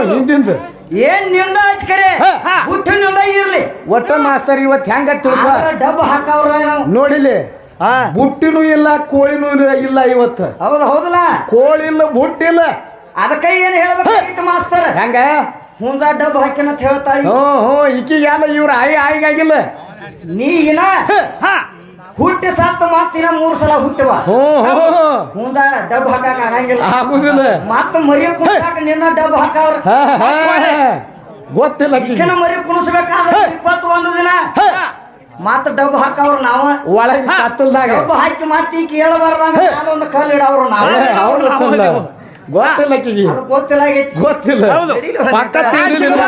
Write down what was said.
ಹಿಂದಿಂದ ಏನ್ ನಿಂದ ಆಯ್ತು ಕರೆ ಬುಟ್ಟಿನಿಂದ ಇರ್ಲಿ ಒಟ್ಟ ಮಾಸ್ತರ್ ಇವತ್ ಹೆಂಗ ಡಬ್ಬ ಹಾಕವ್ರ ನಾವು ನೋಡಿಲಿ ಬುಟ್ಟಿನೂ ಇಲ್ಲ ಕೋಳಿನೂ ಇಲ್ಲ ಇವತ್ತು. ಹೌದು ಹೌದಲ್ಲ, ಕೋಳಿ ಇಲ್ಲ ಬುಟ್ಟಿಲ್ಲ, ಅದಕ್ಕ ಏನ್ ಹೇಳ್ಬೇಕಾಗಿತ್ತು ಮಾಸ್ತರ್? ಹೆಂಗ ಹುಂಜ ಡಬ್ಬ ಹಾಕಿನ ಹೇಳ್ತಾಳಿ. ಈಕಿಗೆ ಎಲ್ಲ ಇವ್ರ ಆಯಿಗಾಗಿಲ್ಲ. ನೀ ಇನ್ನ ಹುಟ್ಟಿ ಸತ್ತ ಮತ್ತಿನ 3 ಸಲ ಹುಟ್ಟಿವ ಹುಂಜ ಡಬ್ಬ ಹಾಕಾಕ ಆಗಂಗಿಲ್ಲ, ಆಗುದಿಲ್ಲ. ಮತ್ತ ಮರಿ ಕುಣಿಸಾಕ ನಿನ್ನ ಡಬ್ಬ ಹಾಕವ್ರ ಗೊತ್ತಿಲ್ಲ. ಈಕಿನ ಮರಿ ಕುಣಿಸ್ಬೇಕಾದ್ರೆ 21 ದಿನ ಮತ್ತ ಡಬ್ಬ ಹಾಕವ್ರ ನಾವ ಒಳಗೆ ಕತ್ತಲ್ದಾಗ ಡಬ್ಬ ಹಾಕಿ ಮತ್ತ ಈಗ ಹೇಳಬಾರ್ದಂಗ ಒಂದು ಕಲ್ಲು ಇಡವ್ರು ನಾವು. ಗೊತ್ತಿಲ್ಲ, ಅದು ಗೊತ್ತಿಲ್ಲ ಆಗೈತಿ. ಗೊತ್ತಿಲ್ಲ. ಪಕ್ಕ ತಿಳಿದಿಲ್ಲ.